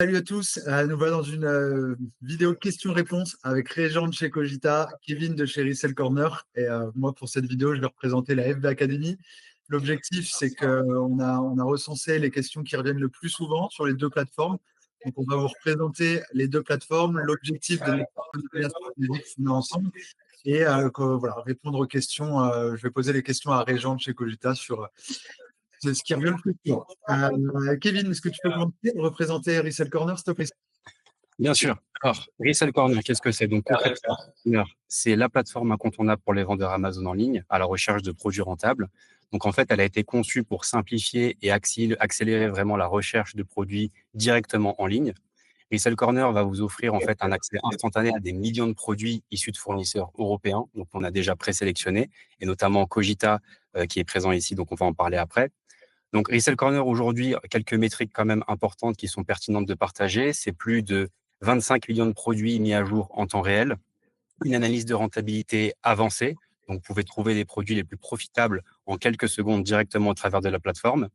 Salut à tous, nous voilà dans une vidéo questions-réponses avec Réjean de chez Cogita, Kevin de chez Resell Corner. Et moi, pour cette vidéo, je vais représenter la FB Academy. L'objectif, c'est qu'on a recensé les questions qui reviennent le plus souvent sur les deux plateformes. Donc, on va vous représenter les deux plateformes, l'objectif de notre partenariat stratégique qu'on a ensemble et voilà, répondre aux questions. Je vais poser les questions à Réjean de chez Cogita sur c'est ce qui revient le plus souvent. Kevin, est-ce que tu peux représenter Resell Corner, s'il te plaît? Bien sûr. Alors, Resell Corner, qu'est-ce que c'est? Donc, concrètement, c'est la plateforme incontournable pour les vendeurs Amazon en ligne à la recherche de produits rentables. Donc, en fait, elle a été conçue pour simplifier et accélérer vraiment la recherche de produits directement en ligne. Resell Corner va vous offrir en fait un accès instantané à des millions de produits issus de fournisseurs européens. Donc, on a déjà présélectionné, et notamment Cogita qui est présent ici. Donc, on va en parler après. Donc, Resell Corner, aujourd'hui, quelques métriques quand même importantes qui sont pertinentes de partager. C'est plus de 25 millions de produits mis à jour en temps réel, une analyse de rentabilité avancée. Donc, vous pouvez trouver les produits les plus profitables en quelques secondes directement au travers de la plateforme.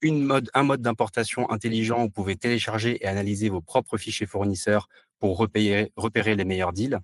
Un mode d'importation intelligent. Vous pouvez télécharger et analyser vos propres fichiers fournisseurs pour repérer les meilleurs deals.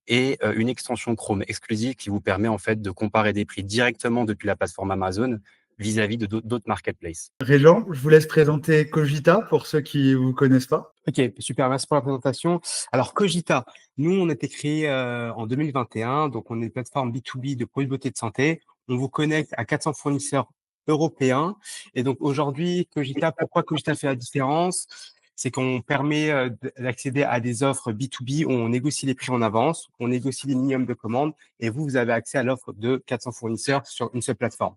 Et une extension Chrome exclusive qui vous permet en fait de comparer des prix directement depuis la plateforme Amazon vis-à-vis de d'autres marketplaces. Réjean, je vous laisse présenter Cogita pour ceux qui ne vous connaissent pas. Ok, super, merci pour la présentation. Alors, Cogita, nous, on a été créé en 2021, donc on est une plateforme B2B de produits de beauté et de santé. On vous connecte à 400 fournisseurs européens. Et donc, aujourd'hui, Cogita, pourquoi Cogita fait la différence? C'est qu'on permet d'accéder à des offres B2B où on négocie les prix en avance, on négocie les minimums de commandes, et vous avez accès à l'offre de 400 fournisseurs sur une seule plateforme.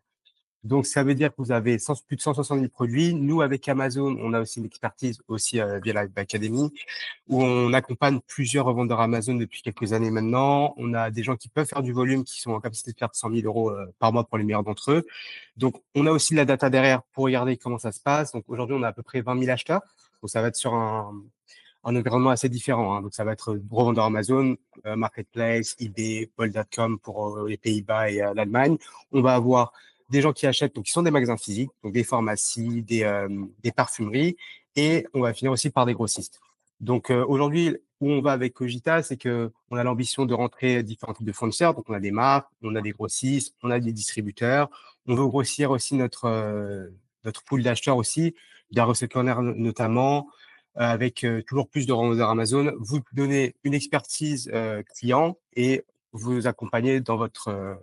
Donc, ça veut dire que vous avez plus de 160 000 produits. Nous, avec Amazon, on a aussi une expertise aussi via la Academy, où on accompagne plusieurs revendeurs Amazon depuis quelques années maintenant. On a des gens qui peuvent faire du volume, qui sont en capacité de faire 100 000 euros par mois pour les meilleurs d'entre eux. Donc, on a aussi la data derrière pour regarder comment ça se passe. Donc, aujourd'hui, on a à peu près 20 000 acheteurs. Donc, ça va être sur un environnement assez différent, hein. Donc, ça va être revendeur Amazon, Marketplace, eBay, Bol.com pour les Pays-Bas et l'Allemagne. On va avoir des gens qui achètent, donc qui sont des magasins physiques, donc des pharmacies, des parfumeries, et on va finir aussi par des grossistes. Donc aujourd'hui, où on va avec Cogita, c'est que on a l'ambition de rentrer différents types de fournisseurs. Donc on a des marques, on a des grossistes, on a des distributeurs. On veut grossir aussi notre pool d'acheteurs aussi, d'un Resell Corner notamment, avec toujours plus de revendeurs Amazon. Vous donnez une expertise client et vous accompagner dans votre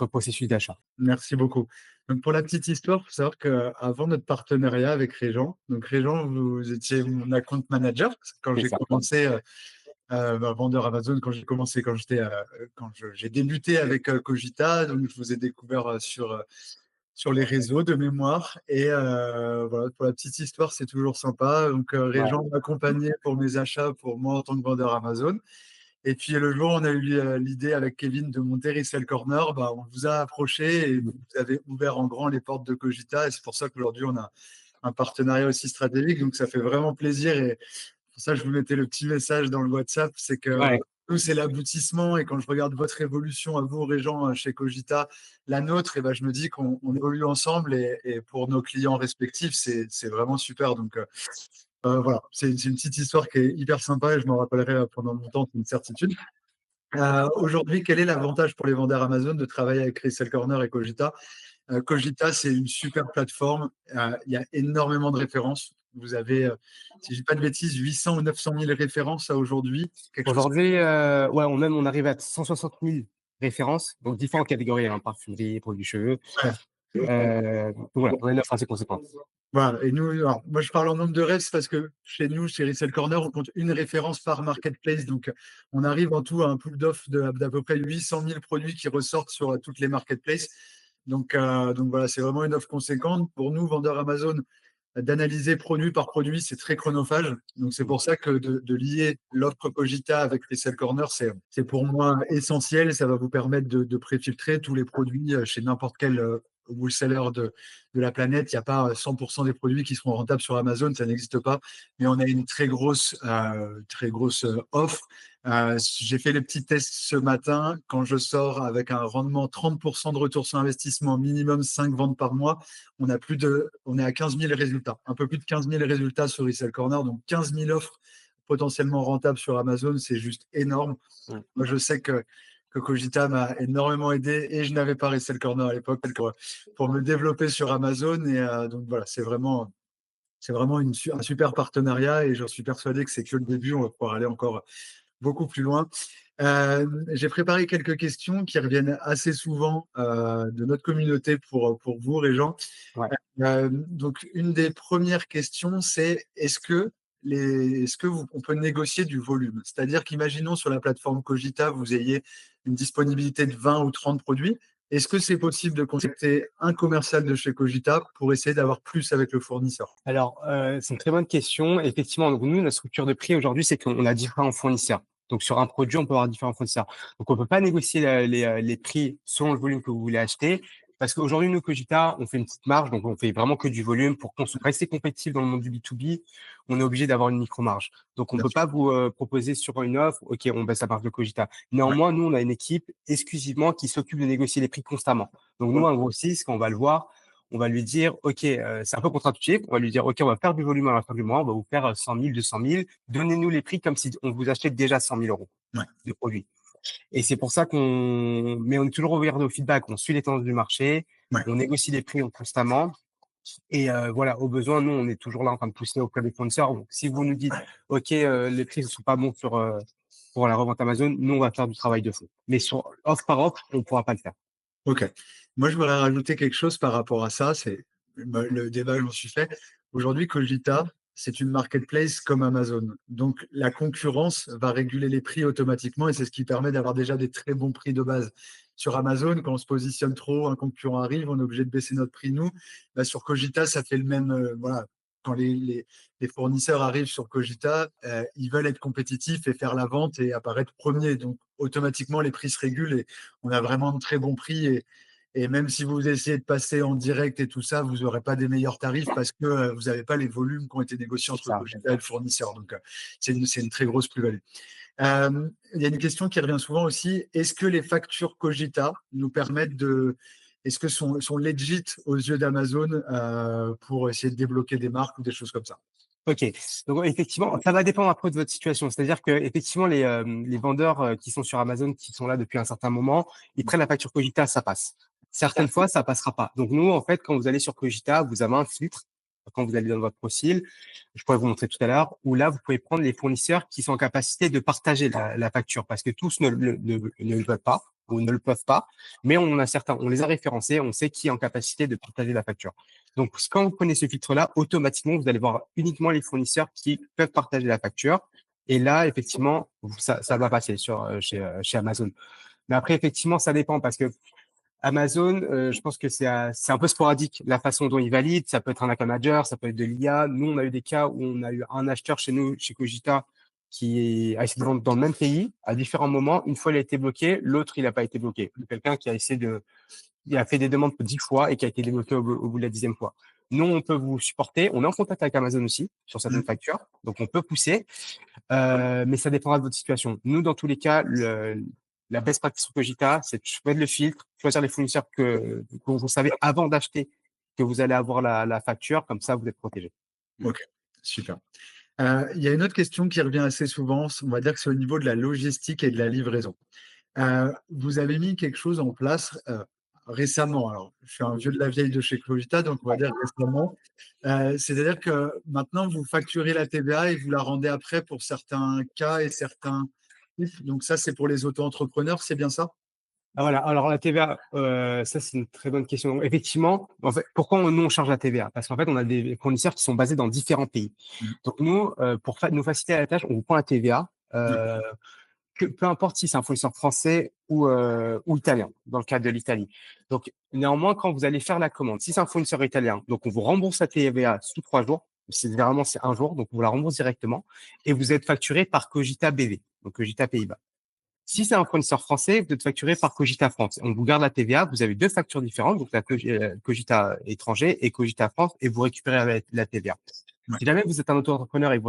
processus d'achat. Merci beaucoup. Donc, pour la petite histoire, il faut savoir qu'avant notre partenariat avec Réjean, donc Réjean, vous étiez mon account manager quand C'est j'ai ça. commencé, vendeur Amazon, j'ai débuté avec Cogita, donc je vous ai découvert sur les réseaux de mémoire. Et voilà, pour la petite histoire, c'est toujours sympa. Donc, Ouais. Réjean m'accompagnait pour mes achats, pour moi en tant que vendeur Amazon. Et puis le jour où on a eu l'idée avec Kevin de monter Resell Corner, bah, on vous a approché et vous avez ouvert en grand les portes de Cogita. Et c'est pour ça qu'aujourd'hui, on a un partenariat aussi stratégique. Donc ça fait vraiment plaisir. Et pour ça, je vous mettais le petit message dans le WhatsApp. C'est que Ouais. nous, c'est l'aboutissement. Et quand je regarde votre évolution à vous, Régent, chez Cogita, la nôtre, et ben, je me dis qu'on évolue ensemble. Et pour nos clients respectifs, c'est vraiment super. Donc, voilà, c'est une petite histoire qui est hyper sympa et je m'en rappellerai pendant longtemps, c'est une certitude. Aujourd'hui, quel est l'avantage pour les vendeurs Amazon de travailler avec Resell Corner et Cogita? Cogita, c'est une super plateforme. Il y a énormément de références. Vous avez, si je dis pas de bêtises, 800 ou 900 000 références à aujourd'hui. Quelque chose. Aujourd'hui, ouais, on arrive à 160 000 références, donc différentes catégories, hein, parfumerie, produits cheveux. Donc voilà, on a une offre assez conséquente. Voilà. Et nous, alors, moi, je parle en nombre de rêves parce que chez nous, chez Resell Corner, on compte une référence par marketplace. Donc, on arrive en tout à un pool d'offres d'à peu près 800 000 produits qui ressortent sur toutes les marketplaces. Donc voilà, c'est vraiment une offre conséquente. Pour nous, vendeurs Amazon, d'analyser produit par produit, c'est très chronophage. Donc, c'est pour ça que de lier l'offre Cogita avec Resell Corner, c'est pour moi essentiel. Ça va vous permettre de préfiltrer tous les produits chez n'importe quel wholesaler de la planète. Il n'y a pas 100% des produits qui seront rentables sur Amazon, ça n'existe pas. Mais on a une très grosse offre. J'ai fait les petits tests ce matin. Quand je sors avec un rendement 30% de retour sur investissement, minimum 5 ventes par mois, on est à 15 000 résultats, un peu plus de 15 000 résultats sur Resell Corner, donc 15 000 offres potentiellement rentables sur Amazon, c'est juste énorme. Moi, je sais que Cogita m'a énormément aidé et je n'avais pas Resell Corner à l'époque pour me développer sur Amazon. Et donc voilà, c'est vraiment un super partenariat et j'en suis persuadé que c'est que le début. On va pouvoir aller encore beaucoup plus loin. J'ai préparé quelques questions qui reviennent assez souvent de notre communauté pour vous, Régent. Ouais. Donc, une des premières questions, c'est on peut négocier du volume? C'est-à-dire qu'imaginons sur la plateforme Cogita, vous ayez une disponibilité de 20 ou 30 produits. Est-ce que c'est possible de contacter un commercial de chez Cogita pour essayer d'avoir plus avec le fournisseur? Alors, c'est une très bonne question. Effectivement, donc nous, notre structure de prix aujourd'hui, c'est qu'on a différents fournisseurs. Donc, sur un produit, on peut avoir différents fournisseurs. Donc, on peut pas négocier les prix selon le volume que vous voulez acheter. Parce qu'aujourd'hui, nous, Cogita, on fait une petite marge, donc on fait vraiment que du volume. Pour rester compétitif dans le monde du B2B, on est obligé d'avoir une micro-marge. Donc, on Bien peut sûr. pas vous proposer sur une offre, OK, on baisse la marge de Cogita. Néanmoins, nous, on a une équipe exclusivement qui s'occupe de négocier les prix constamment. Donc, nous, un grossiste, quand on va le voir, on va lui dire, OK, c'est un peu contre-intuitif. On va lui dire, OK, on va faire du volume à la fin du mois. On va vous faire 100 000, 200 000. Donnez-nous les prix comme si on vous achetait déjà 100 000 euros Ouais. de produits. Et c'est pour ça mais on est toujours ouvert au feedback. On suit les tendances du marché. Ouais. On négocie les prix constamment. Et voilà, au besoin, nous, on est toujours là en train de pousser auprès des fournisseurs. Donc, si vous nous dites, OK, les prix ne sont pas bons pour la revente Amazon, nous, on va faire du travail de fond. Mais sur offre par offre, on ne pourra pas le faire. Ok. Moi, je voudrais rajouter quelque chose par rapport à ça. C'est le débat que j'en suis fait. Aujourd'hui, Cogita, c'est une marketplace comme Amazon. Donc, la concurrence va réguler les prix automatiquement et c'est ce qui permet d'avoir déjà des très bons prix de base. Sur Amazon, quand on se positionne trop, un concurrent arrive, on est obligé de baisser notre prix, nous. Bah, sur Cogita, ça fait le même. Voilà. Quand les fournisseurs arrivent sur Cogita, ils veulent être compétitifs et faire la vente et apparaître premier. Donc, automatiquement, les prix se régulent et on a vraiment de très bons prix. Et même si vous essayez de passer en direct et tout ça, vous n'aurez pas des meilleurs tarifs parce que vous n'avez pas les volumes qui ont été négociés entre Cogita et le fournisseur. Donc, c'est une très grosse plus-value. Il y a une question qui revient souvent aussi. Est-ce que les factures Cogita nous permettent est-ce que sont legit aux yeux d'Amazon pour essayer de débloquer des marques ou des choses comme ça? OK. Donc effectivement, ça va dépendre après de votre situation. C'est-à-dire qu'effectivement, les vendeurs qui sont sur Amazon, qui sont là depuis un certain moment, ils prennent la facture Cogita, ça passe. Certaines fois, ça passera pas. Donc nous, en fait, quand vous allez sur Cogita, vous avez un filtre. Quand vous allez dans votre profil, je pourrais vous montrer tout à l'heure, où là, vous pouvez prendre les fournisseurs qui sont en capacité de partager la facture, parce que tous ne le veulent pas ou ne le peuvent pas, mais on a certains, on les a référencés, on sait qui est en capacité de partager la facture. Donc, quand vous prenez ce filtre-là, automatiquement, vous allez voir uniquement les fournisseurs qui peuvent partager la facture. Et là, effectivement, ça va passer chez Amazon. Mais après, effectivement, ça dépend parce que Amazon, je pense que c'est un peu sporadique la façon dont ils valident. Ça peut être un account manager, ça peut être de l'IA. Nous, on a eu des cas où on a eu un acheteur chez nous, chez Cogita, qui a essayé de vendre dans le même pays à différents moments. Une fois, il a été bloqué, l'autre, il n'a pas été bloqué. Quelqu'un qui a essayé il a fait des demandes 10 fois et qui a été débloqué au bout de la 10e fois. Nous, on peut vous supporter. On est en contact avec Amazon aussi sur certaines factures. Donc, on peut pousser, mais ça dépendra de votre situation. Nous, dans tous les cas, la best practice sur Cogita, c'est de choisir le filtre, choisir les fournisseurs que vous savez avant d'acheter que vous allez avoir la facture. Comme ça, vous êtes protégé. Ok, super. Il y a une autre question qui revient assez souvent. On va dire que c'est au niveau de la logistique et de la livraison. Vous avez mis quelque chose en place récemment. Alors, je suis un vieux de la vieille de chez Cogita, donc on va dire récemment. C'est-à-dire que maintenant, vous facturez la TVA et vous la rendez après pour certains cas et certains types. Donc ça, c'est pour les auto-entrepreneurs, c'est bien ça? Ah, voilà. Alors, la TVA, ça, c'est une très bonne question. Donc, effectivement, en fait, pourquoi nous, on charge la TVA? Parce qu'en fait, on a des fournisseurs qui sont basés dans différents pays. Donc, nous, pour nous faciliter la tâche, on vous prend la TVA. Peu importe si c'est un fournisseur français ou italien, dans le cas de l'Italie. Donc, néanmoins, quand vous allez faire la commande, si c'est un fournisseur italien, donc on vous rembourse la TVA sous 3 jours. Généralement, c'est un jour, donc on vous la rembourse directement. Et vous êtes facturé par Cogita BV, donc Cogita Pays-Bas. Si c'est un fournisseur français, vous êtes facturé par Cogita France. On vous garde la TVA. Vous avez 2 factures différentes, donc la Cogita étranger et Cogita France, et vous récupérez la TVA. Ouais. Si jamais vous êtes un auto-entrepreneur et vous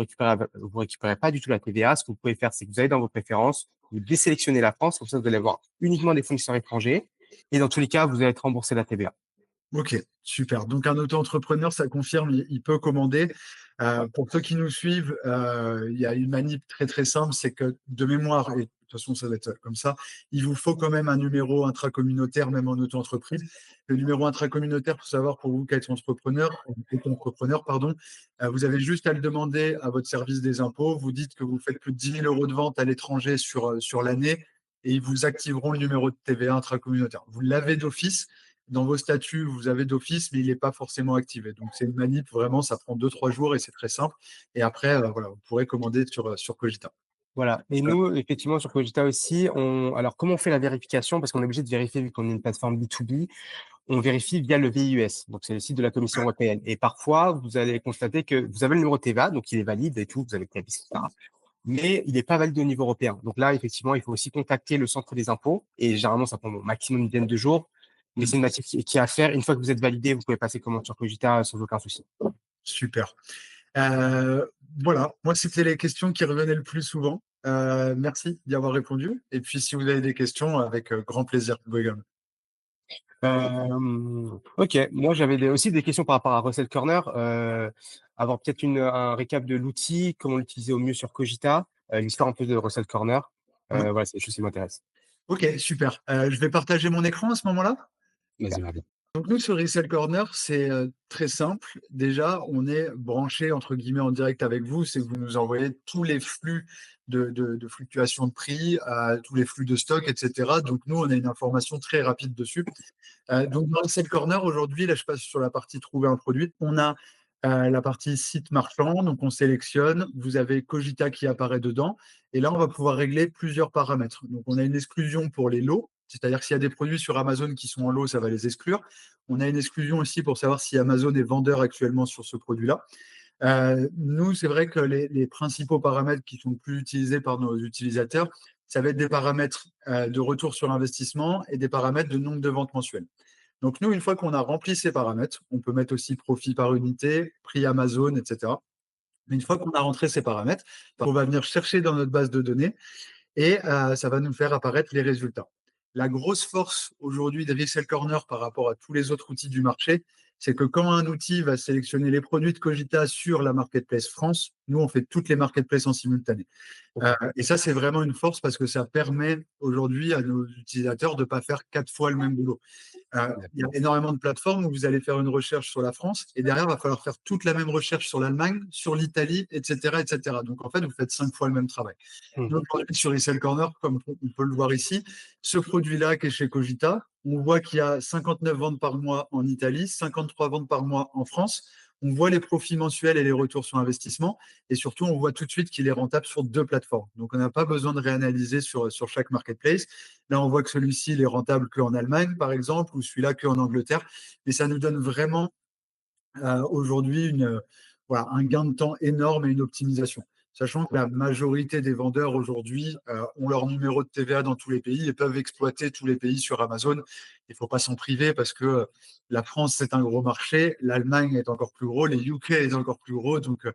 récupérez pas du tout la TVA, ce que vous pouvez faire, c'est que vous allez dans vos préférences, vous désélectionnez la France, comme ça vous allez avoir uniquement des fournisseurs étrangers, et dans tous les cas, vous allez être remboursé la TVA. Ok, super. Donc, un auto-entrepreneur, ça confirme, il peut commander. Pour ceux qui nous suivent, il y a une manip très très simple, c'est que de mémoire, et de toute façon ça va être comme ça, il vous faut quand même un numéro intracommunautaire, même en auto-entreprise. Le numéro intracommunautaire, pour savoir pour vous qui êtes entrepreneur, pardon, vous avez juste à le demander à votre service des impôts. Vous dites que vous faites plus de 10 000 euros de vente à l'étranger sur l'année et ils vous activeront le numéro de TVA intracommunautaire. Vous l'avez d'office. Dans vos statuts, vous avez d'office, mais il n'est pas forcément activé. Donc, c'est une manip, vraiment, ça prend 2-3 jours et c'est très simple. Et après, voilà, vous pourrez commander sur Cogita. Voilà. Et nous, effectivement, sur Cogita aussi, alors comment on fait la vérification? Parce qu'on est obligé de vérifier, vu qu'on est une plateforme B2B, on vérifie via le VIES. Donc, c'est le site de la Commission européenne. Et parfois, vous allez constater que vous avez le numéro TVA, donc il est valide et tout, vous avez le CABIS, etc. Mais il n'est pas valide au niveau européen. Donc là, effectivement, il faut aussi contacter le centre des impôts. Et généralement, ça prend au maximum une dizaine de jours. Mais c'est une matière qui est à faire. Une fois que vous êtes validé, vous pouvez passer commande sur Cogita sans aucun souci. Super. Voilà, moi, c'était les questions qui revenaient le plus souvent. Merci d'y avoir répondu. Et puis, si vous avez des questions, avec grand plaisir. Ok, moi j'avais aussi des questions par rapport à Russell Corner. Avoir peut-être un récap de l'outil, comment l'utiliser au mieux sur Cogita, l'histoire un peu de Russell Corner. Ouais. Voilà, c'est des choses qui m'intéressent. Ok, super. Je vais partager mon écran à ce moment-là. Vas-y, Marie. Donc nous, sur Resell Corner, c'est très simple. Déjà, on est branché, entre guillemets, en direct avec vous. C'est que vous nous envoyez tous les flux de fluctuations de prix, tous les flux de stock, etc. Donc nous, on a une information très rapide dessus. Donc dans Resell Corner, aujourd'hui, là, je passe sur la partie trouver un produit. On a la partie site marchand, donc on sélectionne. Vous avez Cogita qui apparaît dedans. Et là, on va pouvoir régler plusieurs paramètres. Donc on a une exclusion pour les lots. C'est-à-dire que s'il y a des produits sur Amazon qui sont en lot, ça va les exclure. On a une exclusion aussi pour savoir si Amazon est vendeur actuellement sur ce produit-là. Nous, c'est vrai que les principaux paramètres qui sont plus utilisés par nos utilisateurs, ça va être des paramètres de retour sur investissement et des paramètres de nombre de ventes mensuelles. Donc nous, une fois qu'on a rempli ces paramètres, on peut mettre aussi profit par unité, prix Amazon, etc. Mais une fois qu'on a rentré ces paramètres, on va venir chercher dans notre base de données et ça va nous faire apparaître les résultats. La grosse force aujourd'hui de Resell Corner par rapport à tous les autres outils du marché, c'est que quand un outil va sélectionner les produits de Cogita sur la marketplace France, nous, on fait toutes les marketplaces en simultané. Et ça, c'est vraiment une force parce que ça permet aujourd'hui à nos utilisateurs de ne pas faire 4 fois le même boulot. Il y a énormément de plateformes où vous allez faire une recherche sur la France et derrière, il va falloir faire toute la même recherche sur l'Allemagne, sur l'Italie, etc., etc. Donc, en fait, vous faites 5 fois le même travail. Nous, aujourd'hui, sur Resell Corner, comme on peut le voir ici, ce produit-là qui est chez Cogita, on voit qu'il y a 59 ventes par mois en Italie, 53 ventes par mois en France. On voit les profits mensuels et les retours sur investissement. Et surtout, on voit tout de suite qu'il est rentable sur 2 plateformes. Donc, on n'a pas besoin de réanalyser sur chaque marketplace. Là, on voit que celui-ci, il est rentable qu'en Allemagne, par exemple, ou celui-là qu'en Angleterre. Mais ça nous donne vraiment aujourd'hui voilà, un gain de temps énorme et une optimisation. Sachant que la majorité des vendeurs aujourd'hui ont leur numéro de TVA dans tous les pays et peuvent exploiter tous les pays sur Amazon. Il ne faut pas s'en priver parce que la France, c'est un gros marché, l'Allemagne est encore plus gros, les UK est encore plus gros, donc il ne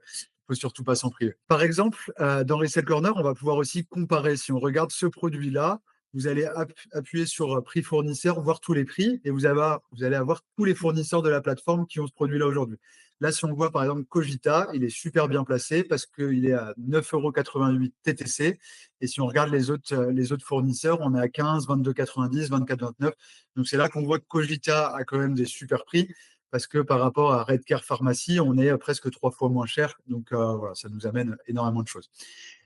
faut surtout pas s'en priver. Par exemple, dans Resell Corner, on va pouvoir aussi comparer. Si on regarde ce produit-là, vous allez appuyer sur prix fournisseur, voir tous les prix, et vous allez avoir tous les fournisseurs de la plateforme qui ont ce produit-là aujourd'hui. Là, si on voit par exemple Cogita, il est super bien placé parce qu'il est à 9,88 € TTC. Et si on regarde les autres fournisseurs, on est à 15, 22,90, 24,29. Donc c'est là qu'on voit que Cogita a quand même des super prix parce que par rapport à Redcare Pharmacy, on est presque 3 fois moins cher. Donc voilà, ça nous amène énormément de choses.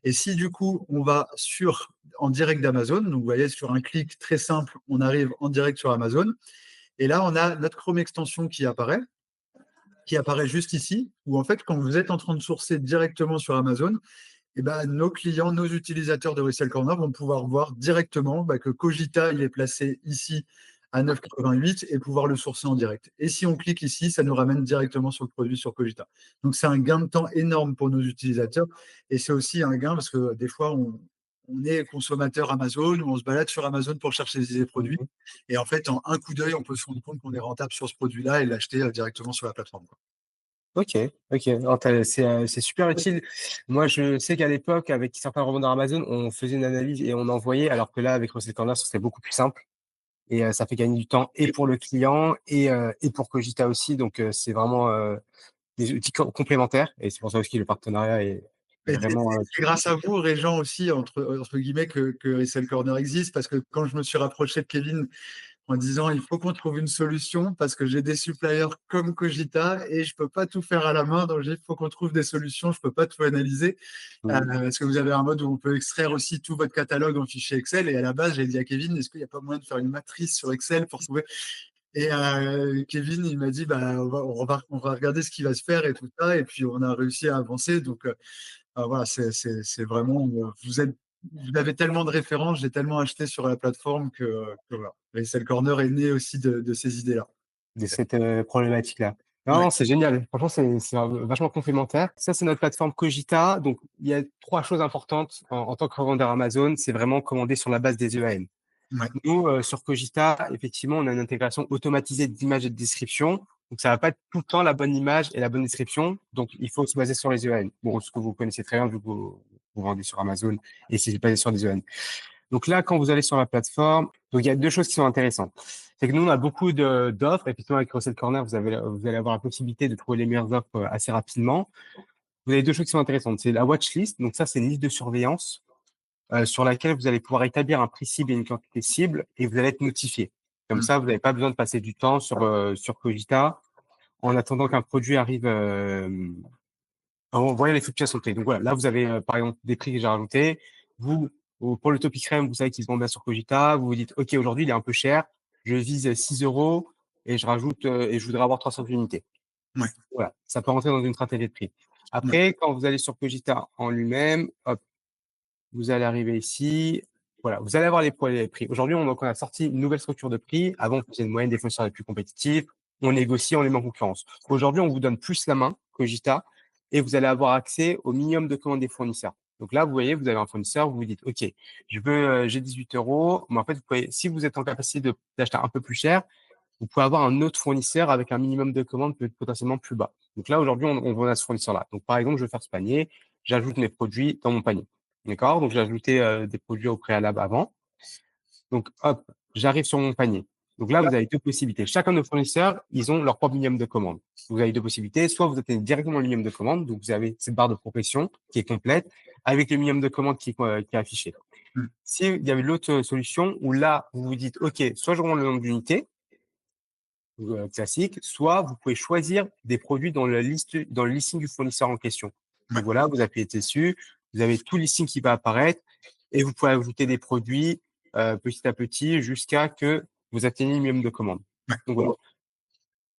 Et si du coup, on va en direct d'Amazon, donc vous voyez, sur un clic très simple, on arrive en direct sur Amazon. Et là, on a notre Chrome extension qui apparaît juste ici, où en fait, quand vous êtes en train de sourcer directement sur Amazon, eh ben, nos clients, nos utilisateurs de Resell Corner vont pouvoir voir directement que Cogita, il est placé ici à 9,88 et pouvoir le sourcer en direct. Et si on clique ici, ça nous ramène directement sur le produit sur Cogita. Donc, c'est un gain de temps énorme pour nos utilisateurs et c'est aussi un gain parce que des fois, on est consommateur Amazon ou on se balade sur Amazon pour chercher des produits. Mhm. Et en fait, en un coup d'œil, on peut se rendre compte qu'on est rentable sur ce produit-là et l'acheter directement sur la plateforme, quoi. Ok, ok. Alors, c'est super utile. Moi, je sais qu'à l'époque, avec certains revendeurs Amazon, on faisait une analyse et on envoyait, alors que là, avec Russell Corner, c'est beaucoup plus simple. Et ça fait gagner du temps et pour le client et pour Cogita aussi. Donc, c'est vraiment des outils complémentaires. Et c'est pour ça aussi que le partenariat est Et vraiment. c'est grâce à vous, Régent, aussi, entre guillemets, que Resell Corner existe, parce que quand je me suis rapproché de Kevin en disant il faut qu'on trouve une solution parce que j'ai des suppliers comme Cogita et je peux pas tout faire à la main, donc il faut qu'on trouve des solutions, je peux pas tout analyser. Parce que vous avez un mode où on peut extraire aussi tout votre catalogue en fichier Excel, et à la base, j'ai dit à Kevin, est-ce qu'il n'y a pas moyen de faire une matrice sur Excel pour trouver. Et Kevin, il m'a dit, bah, on va regarder ce qui va se faire et tout ça, et puis on a réussi à avancer. Donc voilà, c'est vraiment, vous avez tellement de références, j'ai tellement acheté sur la plateforme que voilà. Et c'est le corner est né aussi de ces idées-là. De cette problématique-là. Non, Ouais, non, c'est génial. Franchement, c'est vachement complémentaire. Ça, c'est notre plateforme Cogita. Donc, il y a trois choses importantes en tant que revendeur Amazon. C'est vraiment commander sur la base des EAN. ouais, Nous, sur Cogita, effectivement, on a une intégration automatisée d'images et de description. Donc, ça va pas être tout le temps la bonne image et la bonne description. Donc, il faut se baser sur les EAN. Bon, ce que vous connaissez très bien, vu que vous vendez sur Amazon et c'est basé sur des EAN. Donc là, quand vous allez sur la plateforme, donc il y a deux choses qui sont intéressantes. C'est que nous, on a beaucoup d'offres. Effectivement, avec Russell Corner, vous allez avoir la possibilité de trouver les meilleures offres assez rapidement. Vous avez deux choses qui sont intéressantes. C'est la watchlist. Donc ça, c'est une liste de surveillance sur laquelle vous allez pouvoir établir un prix cible et une quantité cible et vous allez être notifié. Comme mm, ça, vous n'avez pas besoin de passer du temps sur Cogita en attendant qu'un produit arrive. En voyant les fluctuations de prix. Donc voilà, là, vous avez par exemple des prix que j'ai rajoutés. Pour le Topi Crème, vous savez qu'ils se vendent bien sur Cogita. Vous vous dites, OK, aujourd'hui, il est un peu cher. Je vise 6 euros et je rajoute et je voudrais avoir 300 unités. ouais, Voilà, ça peut rentrer dans une stratégie de prix. ouais, Après, quand vous allez sur Cogita en lui-même, hop, vous allez arriver ici. Voilà, vous allez avoir les prix. Aujourd'hui, on a sorti une nouvelle structure de prix. Avant, on faisait une moyenne des fournisseurs les plus compétitifs. On négocie, on les met en concurrence. Aujourd'hui, on vous donne plus la main, Cogita, et vous allez avoir accès au minimum de commandes des fournisseurs. Donc là, vous voyez, vous avez un fournisseur, vous vous dites, OK, j'ai 18 euros. Mais en fait, vous pouvez, si vous êtes en capacité d'acheter un peu plus cher, vous pouvez avoir un autre fournisseur avec un minimum de commandes potentiellement plus bas. Donc là, aujourd'hui, on vend à ce fournisseur-là. Donc, par exemple, je vais faire ce panier, j'ajoute mes produits dans mon panier. D'accord? Donc, j'ai ajouté des produits au préalable avant. Donc, hop, j'arrive sur mon panier. Donc là, vous avez deux possibilités. Chacun de nos fournisseurs, ils ont leur propre minimum de commande. Vous avez deux possibilités. Soit vous atteignez directement le minimum de commande, donc vous avez cette barre de progression qui est complète avec le minimum de commande qui est affiché. mm, S'il y avait l'autre solution où là, vous vous dites, OK, soit je rends le nombre d'unités, classique, soit vous pouvez choisir des produits dans le listing du fournisseur en question. ouais, Donc voilà, vous appuyez dessus, vous avez tout le listing qui va apparaître et vous pouvez ajouter des produits petit à petit jusqu'à que vous atteigniez le minimum de commande. ouais, Donc voilà.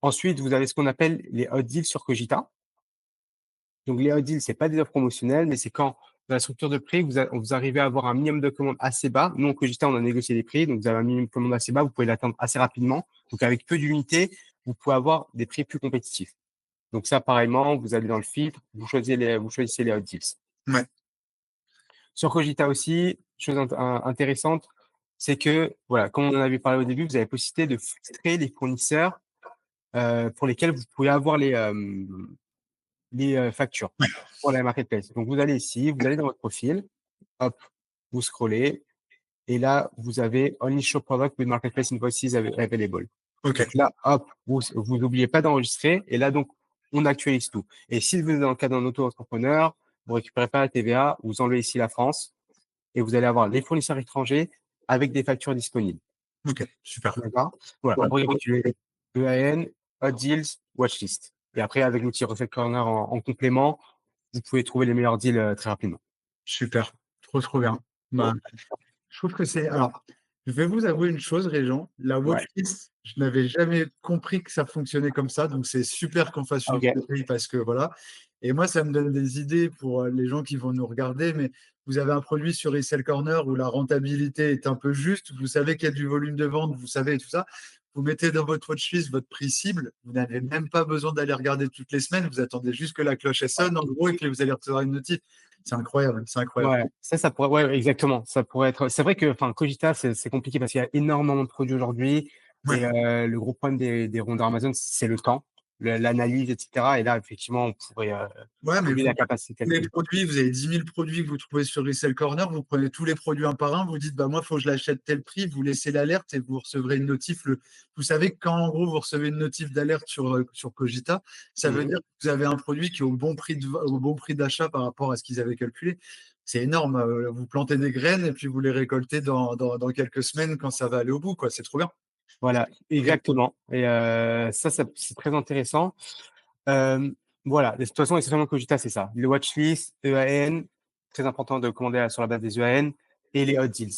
Ensuite, vous avez ce qu'on appelle les hot deals sur Cogita. Donc les hot deals, c'est pas des offres promotionnelles, mais c'est quand dans la structure de prix, vous arrivez à avoir un minimum de commande assez bas. Nous, au Cogita, on a négocié les prix, donc vous avez un minimum de commande assez bas, vous pouvez l'atteindre assez rapidement. Donc avec peu d'unités, vous pouvez avoir des prix plus compétitifs. Donc ça, pareillement, vous allez dans le filtre, vous choisissez les hot deals. ouais, Sur Cogita aussi, chose intéressante, c'est que, voilà, comme on en avait parlé au début, vous avez la possibilité de filtrer les fournisseurs pour lesquels vous pouvez avoir les factures ouais, pour la marketplace. Donc, vous allez ici, vous allez dans votre profil, hop, vous scrollez, et là, vous avez Only Show Product with Marketplace Invoices Available. ok, Donc là, hop, vous n'oubliez pas d'enregistrer, et là, donc, on actualise tout. Et si vous êtes dans le cas d'un auto-entrepreneur, vous récupérez pas la TVA, vous enlevez ici la France, et vous allez avoir les fournisseurs étrangers avec des factures disponibles. ok, super. D'accord? Voilà, Ouais, vous récapitulez EAN, Hot Deals, Watchlist. Et après, avec l'outil Reflect Corner en complément, vous pouvez trouver les meilleurs deals très rapidement. super, trop, trop bien. Bah, je trouve que c'est. Alors, je vais vous avouer une chose, Régent. La Ouais. watchlist, je n'avais jamais compris que ça fonctionnait comme ça. Donc, c'est super qu'on fasse une OK. série parce que voilà. Et moi, ça me donne des idées pour les gens qui vont nous regarder. Mais vous avez un produit sur Resell Corner où la rentabilité est un peu juste. Vous savez qu'il y a du volume de vente, vous savez tout ça. Vous mettez dans votre watchlist votre prix cible. Vous n'avez même pas besoin d'aller regarder toutes les semaines. Vous attendez juste que la cloche elle sonne, en gros, et que vous allez recevoir une notif. C'est incroyable, c'est incroyable. Ouais, ça pourrait, ouais, exactement. Ça pourrait être. C'est vrai que, enfin, Cogita, c'est compliqué parce qu'il y a énormément de produits aujourd'hui. Ouais. Et le gros problème des rondeurs Amazon, c'est le temps, l'analyse, etc. Et là, effectivement, on pourrait Ouais, mais doubler vous la capacité de les calcul. produits, vous avez 10 000 produits que vous trouvez sur Resell Corner, vous prenez tous les produits un par un, vous dites, bah, moi, il faut que je l'achète tel prix, vous laissez l'alerte et vous recevrez une notif. Vous savez que quand, en gros, vous recevez une notif d'alerte sur Cogita, ça veut Mhm. dire que vous avez un produit qui est au bon prix d'achat par rapport à ce qu'ils avaient calculé. C'est énorme. Vous plantez des graines et puis vous les récoltez dans quelques semaines quand ça va aller au bout, quoi. C'est trop bien. Voilà, exactement. Et c'est très intéressant. Euh, voilà, de toute façon, essentiellement Cogita, c'est ça. Le watchlist, EAN, très important de commander sur la base des EAN et les hot deals.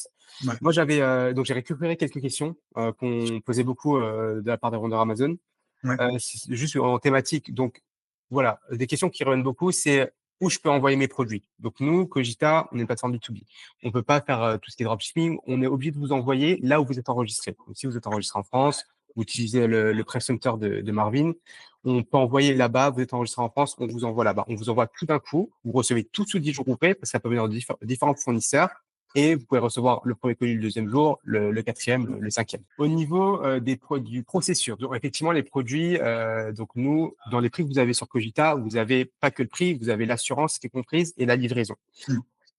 Ouais, Moi, donc j'ai récupéré quelques questions qu'on posait beaucoup de la part des vendeurs Amazon. ouais. C'est juste en thématique. Donc, voilà, des questions qui reviennent beaucoup, c'est où je peux envoyer mes produits. Donc, nous, Cogita, on est une plateforme B2B. On peut pas faire tout ce qui est dropshipping. On est obligé de vous envoyer là où vous êtes enregistré. Donc, si vous êtes enregistré en France, vous utilisez le press center de Marvin, on peut envoyer là-bas. Vous êtes enregistré en France, on vous envoie là-bas. On vous envoie tout d'un coup. Vous recevez tout sous 10 jours ouvrés, parce que ça peut venir de différents fournisseurs. Et vous pouvez recevoir le premier colis le deuxième jour, le quatrième, le cinquième. Au niveau du processus, donc effectivement les produits, donc nous, dans les prix que vous avez sur Cogita, vous avez pas que le prix, vous avez l'assurance qui est comprise et la livraison. Mm.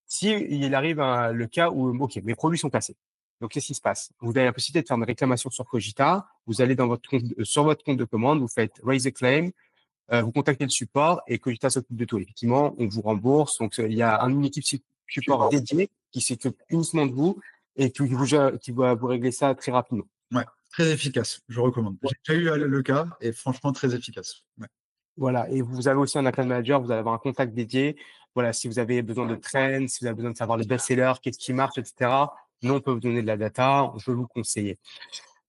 Si il arrive le cas où, ok, mes produits sont passés. Donc, qu'est-ce qui se passe? Vous avez la possibilité de faire une réclamation sur Cogita. Vous allez dans votre compte, sur votre compte de commande, vous faites raise a claim, vous contactez le support et Cogita s'occupe de tout. Effectivement, on vous rembourse. Donc, il y a une équipe support dédiée qui s'occupe uniquement de vous et qui va vous régler ça très rapidement. Ouais, très efficace. Je recommande. J'ai déjà eu le cas et franchement très efficace. Ouais. Voilà. Et vous avez aussi un account manager, vous allez avoir un contact dédié. Voilà. Si vous avez besoin de trends, si vous avez besoin de savoir les best-sellers, qu'est-ce qui marche, etc. Nous, on peut vous donner de la data, on peut vous conseiller.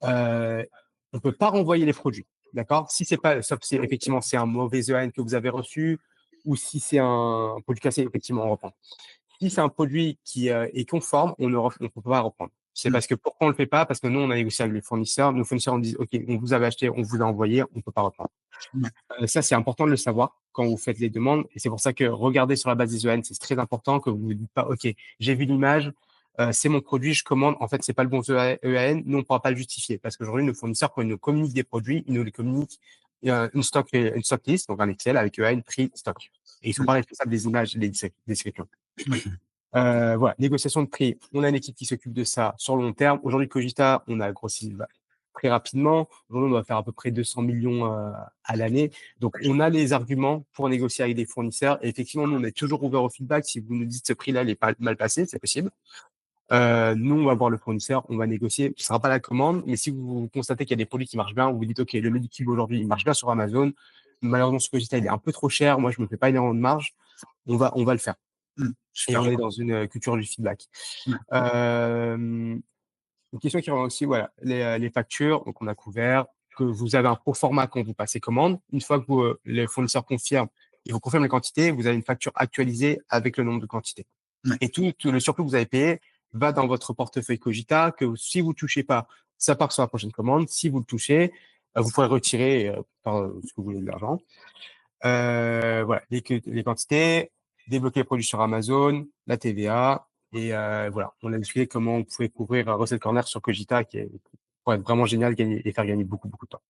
On peut pas renvoyer les produits. D'accord? Si c'est pas, sauf si effectivement c'est un mauvais EAN que vous avez reçu ou si c'est un produit cassé, effectivement, on reprend. Si c'est un produit qui est conforme, on ne peut pas reprendre. C'est Mm. parce que pourquoi on le fait pas? Parce que nous, on a négocié avec les fournisseurs. Nos fournisseurs, on dit, OK, on vous avait acheté, on vous a envoyé, on peut pas reprendre. Ouais. Ça, c'est important de le savoir quand vous faites les demandes. Et c'est pour ça que regarder sur la base des EAN, c'est très important que vous ne dites pas, OK, j'ai vu l'image, c'est mon produit, je commande. En fait, c'est pas le bon EAN. Nous, on ne pourra pas le justifier parce qu'aujourd'hui, nos fournisseurs, quand ils nous communiquent des produits, ils nous les communiquent une stock list, donc un Excel avec EAN, prix, stock. Et ils sont Mm. pas responsables des images, des descriptions. Ouais. Voilà, négociation de prix. On a une équipe qui s'occupe de ça sur le long terme. Aujourd'hui, Cogita, on a grossi très rapidement. Aujourd'hui, on doit faire à peu près 200 millions à l'année. Donc, on a les arguments pour négocier avec des fournisseurs. Et effectivement, nous, on est toujours ouvert au feedback. Si vous nous dites ce prix-là, il est pas mal passé, c'est possible. Nous, on va voir le fournisseur, on va négocier. Ce sera pas la commande, mais si vous constatez qu'il y a des produits qui marchent bien, vous vous dites, OK, le Medicube aujourd'hui, il marche bien sur Amazon. Malheureusement, sur Cogita, il est un peu trop cher. Moi, je me fais pas énormément de marge. On va le faire. Mm. Et Super. on est dans une culture du feedback. Ouais. Une question qui revient aussi, voilà, les factures. Donc, on a couvert que vous avez un pro forma quand vous passez commande. Une fois que les fournisseurs confirment, ils vous confirment les quantités, vous avez une facture actualisée avec le nombre de quantités. Ouais. Et tout le surplus que vous avez payé va dans votre portefeuille Cogita, que si vous ne touchez pas, ça part sur la prochaine commande. Si vous le touchez, vous pourrez retirer par ce que vous voulez de l'argent. Voilà, les quantités, débloquer les produits sur Amazon, la TVA, et voilà, on a discuté comment on pouvait couvrir un Russell Corner sur Cogita pour être vraiment génial et faire gagner beaucoup, beaucoup de temps.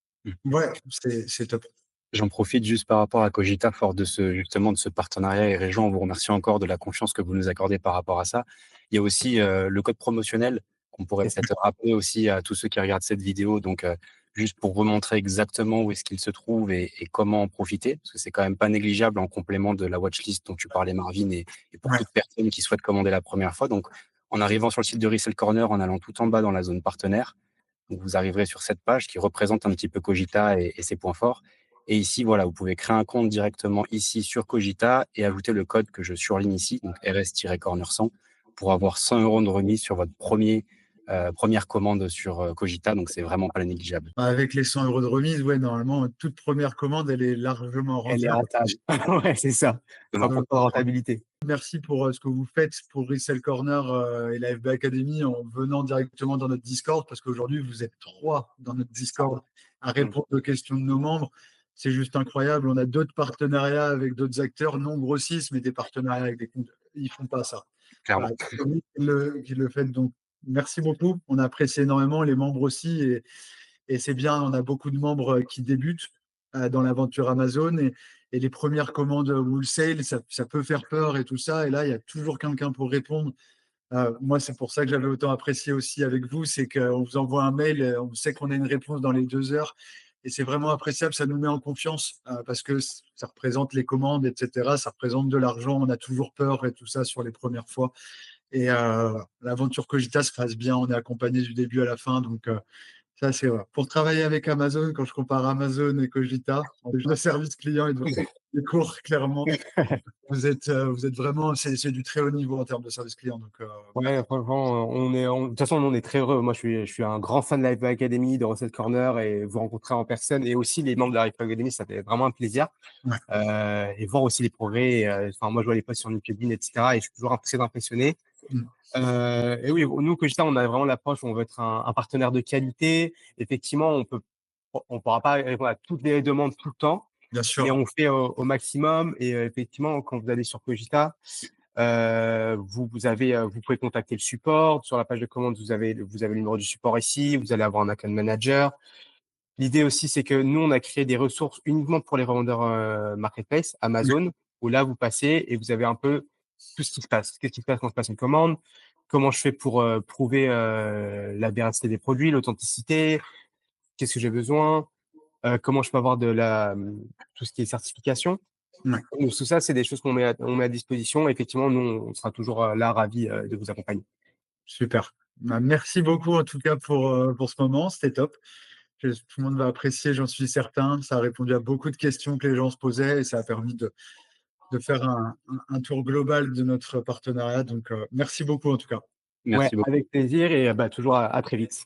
Ouais, c'est top. J'en profite juste par rapport à Cogita, fort de justement de ce partenariat et Réjean, on vous remercie encore de la confiance que vous nous accordez par rapport à ça. Il y a aussi le code promotionnel qu'on pourrait peut-être rappeler aussi à tous ceux qui regardent cette vidéo. Donc, juste pour vous montrer exactement où est-ce qu'il se trouve et comment en profiter, parce que c'est quand même pas négligeable en complément de la watchlist dont tu parlais, Marvin, et pour toute personne qui souhaite commander la première fois. Donc, en arrivant sur le site de Resell Corner, en allant tout en bas dans la zone partenaire, donc vous arriverez sur cette page qui représente un petit peu Cogita et ses points forts. Et ici, voilà, vous pouvez créer un compte directement ici sur Cogita et ajouter le code que je surligne ici, donc RS-Corner 100, pour avoir 100 € de remise sur votre première commande sur Cogita. Donc, c'est vraiment pas négligeable. Avec les 100 € de remise, ouais, normalement, toute première commande, elle est largement Elle est rentable. rentable. Ouais, c'est ça. Non. Pour la rentabilité. Merci pour ce que vous faites pour Resell Corner et la FB Academy en venant directement dans notre Discord, parce qu'aujourd'hui, vous êtes 3 dans notre Discord à répondre aux questions de nos membres. C'est juste incroyable. On a d'autres partenariats avec d'autres acteurs, non grossistes, mais des partenariats avec des comptes ils font pas ça. clairement. C'est vous qui le faites. Donc, merci beaucoup. On apprécie énormément les membres aussi. Et c'est bien, on a beaucoup de membres qui débutent dans l'aventure Amazon. Et les premières commandes wholesale, ça peut faire peur et tout ça. Et là, il y a toujours quelqu'un pour répondre. Moi, c'est pour ça que j'avais autant apprécié aussi avec vous, c'est qu'on vous envoie un mail, on sait qu'on a une réponse dans les 2 heures, et c'est vraiment appréciable, ça nous met en confiance, parce que ça représente les commandes, etc., ça représente de l'argent, on a toujours peur et tout ça sur les premières fois, et l'aventure Cogita se passe bien, on est accompagné du début à la fin, donc ça c'est vrai. Pour travailler avec Amazon, quand je compare Amazon et Cogita, le service client est court, clairement. Vous êtes vraiment, c'est du très haut niveau en termes de service client. Donc, Ouais, franchement, de toute façon, nous, on est très heureux. Moi, je suis un grand fan de la FBA Academy, de Russell Corner, et vous rencontrer en personne, et aussi les membres de la FBA Academy, ça fait vraiment un plaisir. ouais, Et voir aussi les progrès. Enfin, moi, je vois les posts sur LinkedIn, etc. Et je suis toujours très impressionné. mm, Et oui, nous, Cogita, on a vraiment l'approche où on veut être un partenaire de qualité. Effectivement, on pourra pas répondre à toutes les demandes tout le temps, bien mais sûr. on fait au maximum. Et effectivement, quand vous allez sur Cogita, vous pouvez contacter le support. Sur la page de commande, vous avez le numéro du support ici. Vous allez avoir un account manager. L'idée aussi, c'est que nous, on a créé des ressources uniquement pour les revendeurs marketplace, Oui, Amazon, où là, vous passez et vous avez un peu tout ce qui se passe. Qu'est-ce qui se passe quand je passe une commande? Comment je fais pour prouver la véracité des produits, l'authenticité? Qu'est-ce que j'ai besoin? Comment je peux avoir tout ce qui est certification? ouais, Donc, tout ça, c'est des choses on met à disposition. Effectivement, nous, on sera toujours là, ravis de vous accompagner. super. Bah, merci beaucoup en tout cas pour ce moment, c'était top. Tout le monde va apprécier, j'en suis certain. Ça a répondu à beaucoup de questions que les gens se posaient et ça a permis de faire un tour global de notre partenariat. Donc, merci beaucoup en tout cas. Ouais, Merci beaucoup. avec plaisir et bah, toujours à très vite.